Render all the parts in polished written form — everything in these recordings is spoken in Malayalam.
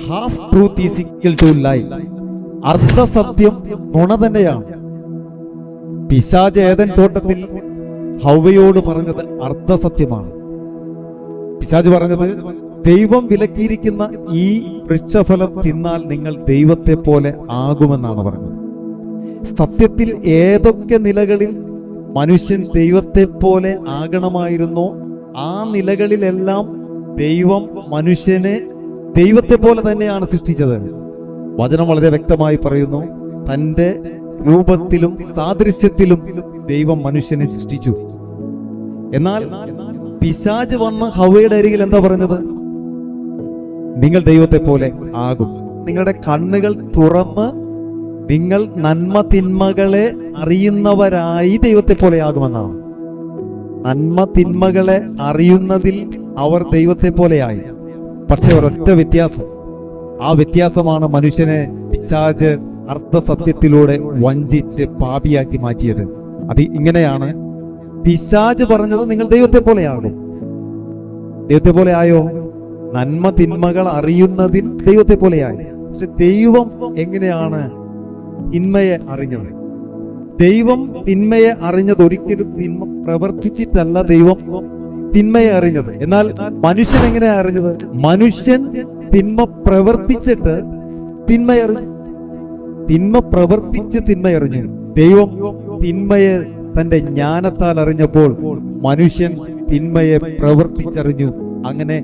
Half truth is equal to lie. അർദ്ധസത്യം നുണ തന്നെയാണ്. പിശാച് ഏദൻ തോട്ടത്തിൽ ഹവ്വയോട് പറഞ്ഞത് അർദ്ധസത്യമാണ്. പിശാച് പറഞ്ഞത്, ദൈവം വിലക്കിയിരിക്കുന്ന ഈ വൃക്ഷഫലം തിന്നാൽ നിങ്ങൾ ദൈവത്തെ പോലെ ആകുമെന്നാണ് പറഞ്ഞത്. സത്യത്തിൽ ഏതൊക്കെ നിലകളിൽ മനുഷ്യൻ ദൈവത്തെ പോലെ ആകണമായിരുന്നോ ആ നിലകളിലെല്ലാം ദൈവം മനുഷ്യനെ ദൈവത്തെ പോലെ തന്നെയാണ് സൃഷ്ടിച്ചത്. വചനം വളരെ വ്യക്തമായി പറയുന്നു, തന്റെ രൂപത്തിലും സാദൃശ്യത്തിലും ദൈവം മനുഷ്യനെ സൃഷ്ടിച്ചു. എന്നാൽ പിശാച് വന്ന ഹവ്വയുടെ അരികിൽ എന്താ പറഞ്ഞത്? നിങ്ങൾ ദൈവത്തെ പോലെ ആകും. നിങ്ങളുടെ കണ്ണുകൾ തുറന്ന് നിങ്ങൾ നന്മ തിന്മകളെ അറിയുന്നവരായി ദൈവത്തെ പോലെ ആകുമെന്നാണ്. നന്മ തിന്മകളെ അറിയുന്നതിൽ അവർ ദൈവത്തെ പോലെയായി. പക്ഷെ ഒരൊറ്റ വ്യത്യാസം, ആ വ്യത്യാസമാണ് മനുഷ്യനെ പിശാച് അർദ്ധസത്യത്തിലൂടെ വഞ്ചിച്ച് പാപിയാക്കി മാറ്റിയത്. അത് ഇങ്ങനെയാണ്. പിശാച് പറഞ്ഞത് നിങ്ങൾ ദൈവത്തെ പോലെയാകും. ദൈവത്തെ പോലെ ആയോ? നന്മ തിന്മകൾ അറിയുന്നതിൽ ദൈവത്തെ പോലെയായി. പക്ഷെ ദൈവം എങ്ങനെയാണ് തിന്മയെ അറിഞ്ഞത്? ദൈവം തിന്മയെ അറിഞ്ഞത് ഒരിക്കലും തിന്മ പ്രവർത്തിച്ചിട്ടല്ല ദൈവം തിന്മയെ അറിഞ്ഞത്. എന്നാൽ മനുഷ്യൻ എങ്ങനെയാ അറിഞ്ഞത്? മനുഷ്യൻ തിന്മ പ്രവർത്തിച്ചിട്ട് തിന്മയറിഞ്ഞു. തിന്മ പ്രവർത്തിച്ച് തിന്മയറിഞ്ഞു. ദൈവം തിന്മയെ തന്റെ ജ്ഞാനത്താൽ അറിഞ്ഞപ്പോൾ മനുഷ്യൻ തിന്മയെ പ്രവർത്തിച്ചറിഞ്ഞു. അങ്ങനെ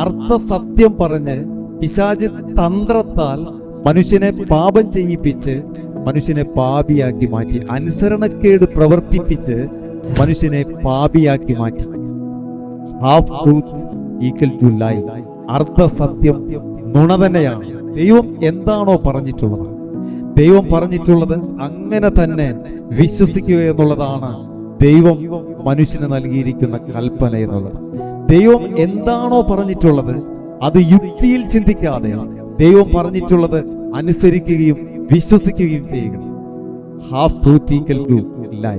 അർദ്ധസത്യം പറഞ്ഞ് പിശാച് തന്ത്രത്താൽ മനുഷ്യനെ പാപം ചെയ്യിപ്പിച്ച് മനുഷ്യനെ പാപിയാക്കി മാറ്റി. അനുസരണക്കേട് പ്രവർത്തിപ്പിച്ച് മനുഷ്യനെ പാപിയാക്കി മാറ്റി. Half truth equal to lie. അർദ്ധസത്യം നുണ തന്നെയാണ്. ദൈവം എന്താണോ പറഞ്ഞിട്ടുള്ളത്, ദൈവം പറഞ്ഞിട്ടുള്ളത് അങ്ങനെ തന്നെ വിശ്വസിക്കുക എന്നുള്ളതാണ് ദൈവം മനുഷ്യന് നൽകിയിരിക്കുന്ന കൽപ്പന എന്നുള്ളത്. ദൈവം എന്താണോ പറഞ്ഞിട്ടുള്ളത് അത് യുക്തിയിൽ ചിന്തിക്കാതെയാണ് ദൈവം പറഞ്ഞിട്ടുള്ളത് അനുസരിക്കുകയും വിശ്വസിക്കുകയും ചെയ്യുക. Half truth equal to lie.